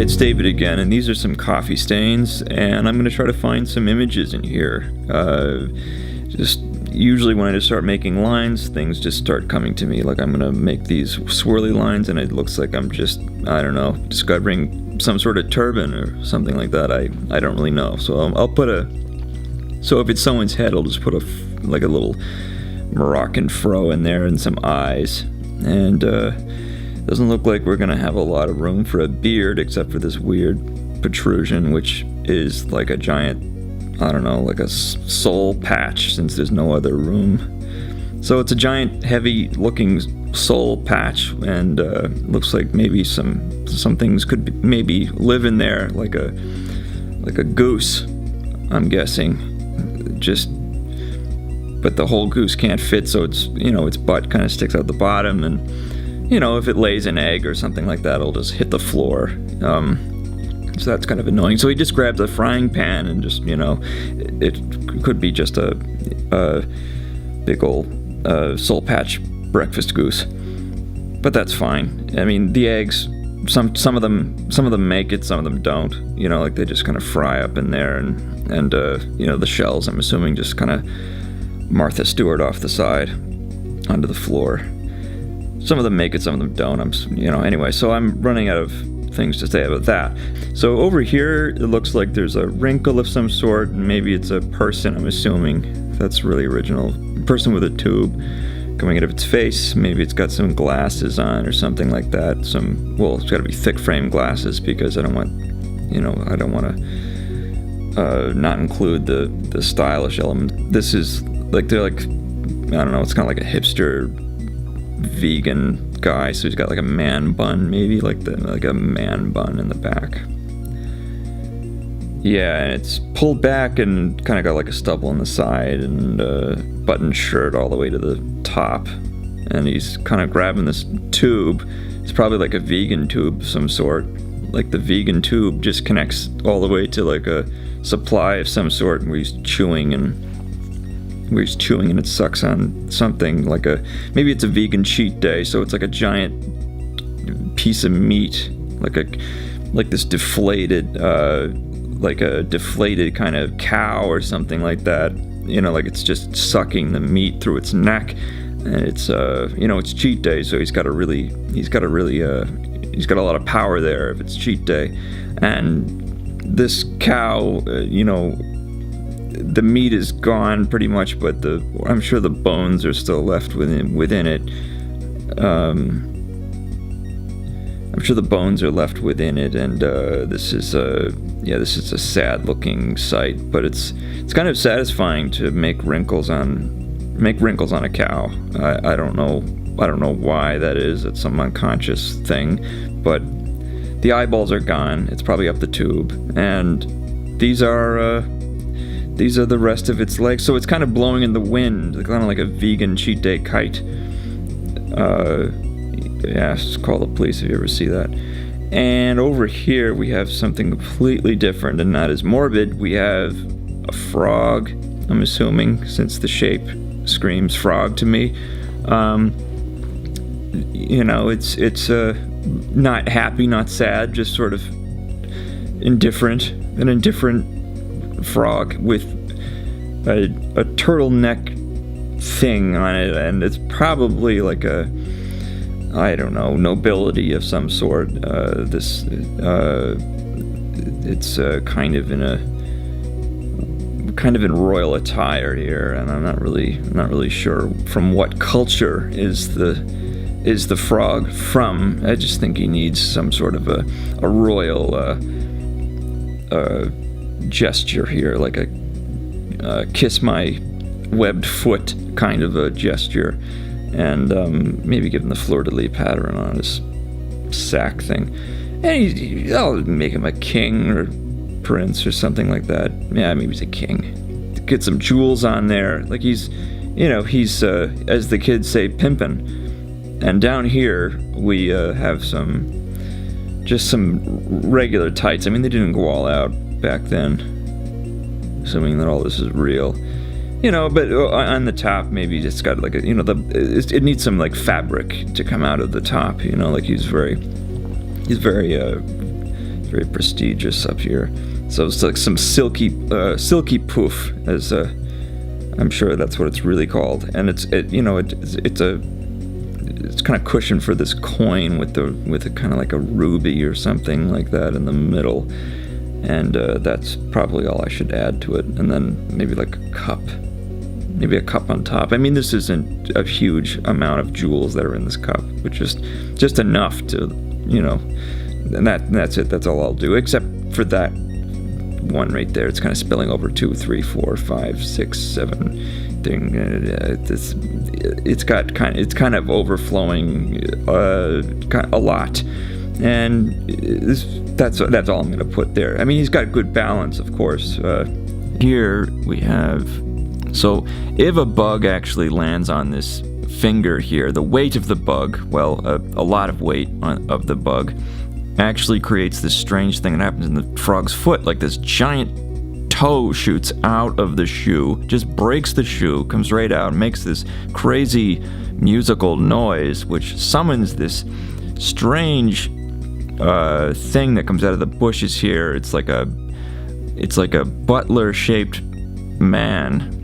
It's David again, and these are some coffee stains, and I'm going to try to find some images in here. Just usually when I just start making lines, things just start coming to me. Like I'm going to make these swirly lines, and it looks like I'm just, I don't know, discovering some sort of turban or something like that. I don't really know. So I'll put so if it's someone's head, I'll just put like a little Moroccan fro in there and some eyes. And doesn't look like we're gonna have a lot of room for a beard, except for this weird protrusion, which is like a giant, I don't know, like a soul patch, since there's no other room. So it's a giant, heavy-looking soul patch, and looks like maybe some things could maybe live in there, like a goose, I'm guessing. But the whole goose can't fit, so it's, its butt kind of sticks out the bottom, and if it lays an egg or something like that, it'll just hit the floor. So that's kind of annoying. So he just grabs a frying pan and just, it could be just a big old soul patch breakfast goose. But that's fine. I mean, the eggs, some of them make it, some of them don't. Like they just kind of fry up in there, and the shells, I'm assuming, just kind of Martha Stewart off the side onto the floor. Some of them make it, some of them don't. Anyway, so I'm running out of things to say about that. So over here, it looks like there's a wrinkle of some sort, and maybe it's a person, I'm assuming. That's really original. A person with a tube coming out of its face. Maybe it's got some glasses on or something like that. It's got to be thick frame glasses, because I don't want to not include the stylish element. This is like, they're like, I don't know, it's kind of like a hipster vegan guy, so he's got like a man bun, maybe like a man bun in the back. Yeah, and it's pulled back and kind of got like a stubble on the side, and button shirt all the way to the top, and he's kind of grabbing this tube. It's probably like a vegan tube of some sort. Like the vegan tube just connects all the way to like a supply of some sort, where he's chewing and it sucks on something, maybe it's a vegan cheat day, so it's like a giant piece of meat, like this deflated, like a deflated kind of cow or something like that, like it's just sucking the meat through its neck, and it's it's cheat day, so he's got a lot of power there if it's cheat day. And this cow, the meat is gone pretty much, but I'm sure the bones are still left within it. I'm sure the bones are left within it, and this is a sad looking sight, but it's kind of satisfying to make wrinkles on a cow. I don't know why that is. It's some unconscious thing, but the eyeballs are gone. It's probably up the tube, and these are the rest of its legs. So it's kind of blowing in the wind, kind of like a vegan cheat day kite. Just call the police if you ever see that. And over here we have something completely different and not as morbid. We have a frog, I'm assuming, since the shape screams frog to me. It's not happy, not sad, just sort of indifferent. An indifferent frog with a turtleneck thing on it, and it's probably like a, I don't know, nobility of some sort. It's kind of in royal attire here, and I'm not really sure from what culture is the frog from. I just think he needs some sort of a royal gesture here, like a kiss my webbed foot kind of a gesture, and maybe give him the fleur-de-lis pattern on his sack thing, and I'll make him a king or prince or something like that. Yeah, maybe he's a king. Get some jewels on there, like he's as the kids say, pimpin'. And down here we have some regular tights. I mean, they didn't go all out back then, assuming that all this is real. But on the top, maybe it's got like it needs some like fabric to come out of the top. Like he's very very prestigious up here. So it's like some silky poof, as I'm sure that's what it's really called. And it's kind of cushioned for this coin with a kind of like a ruby or something like that in the middle. And that's probably all I should add to it. And then maybe like a cup on top. I mean, this isn't a huge amount of jewels that are in this cup, but just enough to, and that's it. That's all I'll do, except for that one right there. It's kind of spilling over 2, 3, 4, 5, 6, 7 thing. It's kind of overflowing a lot, and that's all I'm going to put there. I mean, he's got good balance, of course. Here we have. So if a bug actually lands on this finger here, the weight of the bug, a lot of weight of the bug, actually creates this strange thing that happens in the frog's foot. Like this giant toe shoots out of the shoe, just breaks the shoe, comes right out, makes this crazy musical noise, which summons this strange thing that comes out of the bushes here. It's like a butler-shaped man.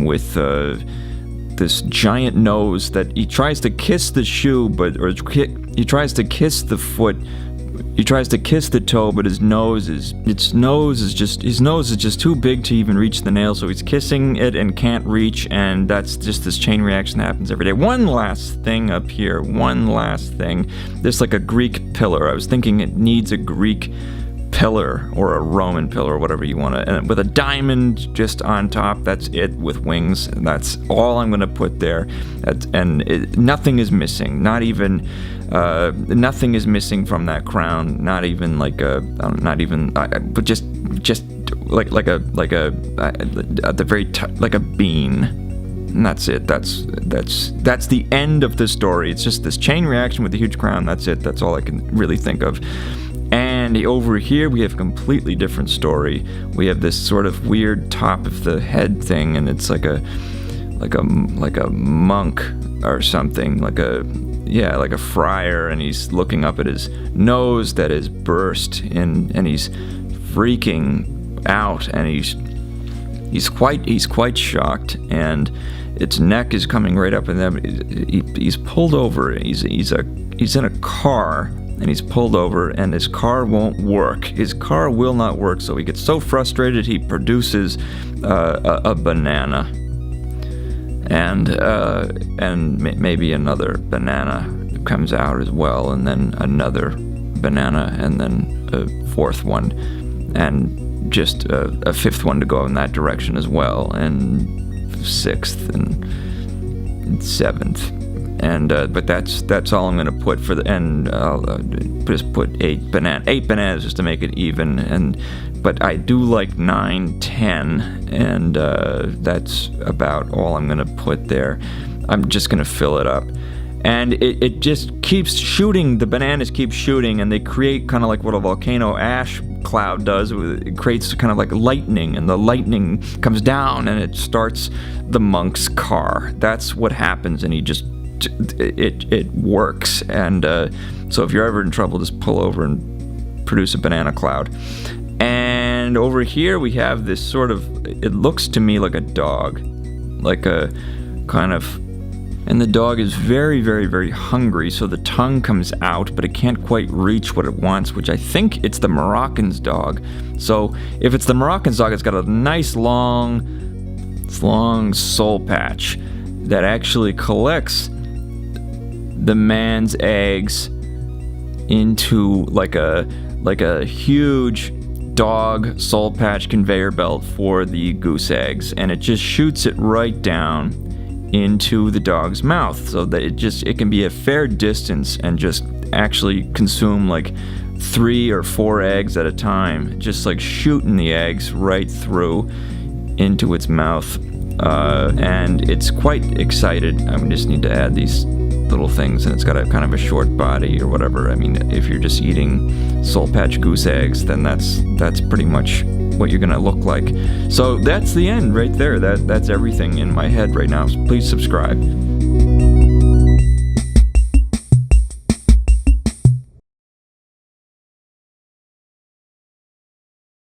With this giant nose that he tries to kiss the shoe, he tries to kiss the foot. He tries to kiss the toe, but his nose is just too big to even reach the nail. So he's kissing it and can't reach, and that's just this chain reaction that happens every day. One last thing up here. There's like a Greek pillar. I was thinking it needs a Greek pillar or a Roman pillar, whatever you want to, and with a diamond just on top. That's it, with wings. And that's all I'm going to put there. Nothing is missing. Nothing is missing from that crown. Not even like but just like a bean. And that's it. That's the end of the story. It's just this chain reaction with the huge crown. That's it. That's all I can really think of. And over here we have a completely different story. We have this sort of weird top of the head thing, and it's like a monk or something, like a friar, and he's looking up at his nose that is burst, and he's freaking out, and he's quite shocked, and its neck is coming right up, and then he's pulled over. He's in a car. And he's pulled over, and his car won't work. His car will not work, so he gets so frustrated he produces a banana, and maybe another banana comes out as well, and then another banana, and then a fourth one, and just a fifth one to go in that direction as well, and sixth and seventh. And but that's all I'm going to put for the end. I'll just put 8 bananas just to make it even. But I do like 9, 10, and that's about all I'm going to put there. I'm just going to fill it up, and it just keeps shooting. The bananas keep shooting, and they create kind of like what a volcano ash cloud does. It creates kind of like lightning, and the lightning comes down, and it starts the monk's car. That's what happens, and it works. And so if you're ever in trouble, just pull over and produce a banana cloud. And over here we have this sort of, it looks to me like a dog, like a kind of, and the dog is very, very, very hungry, so the tongue comes out, but it can't quite reach what it wants, which I think it's the Moroccan's dog. So if it's the Moroccan's dog, it's got a nice long soul patch that actually collects the man's eggs into like a huge dog soul patch conveyor belt for the goose eggs, and it just shoots it right down into the dog's mouth, so that it can be a fair distance and just actually consume like 3 or 4 eggs at a time, just like shooting the eggs right through into its mouth. And it's quite excited. I just need to add these little things, and it's got a kind of a short body or whatever. I mean, if you're just eating soul patch goose eggs, then that's pretty much what you're gonna look like. So that's the end right there. That's everything in my head right now. So please subscribe.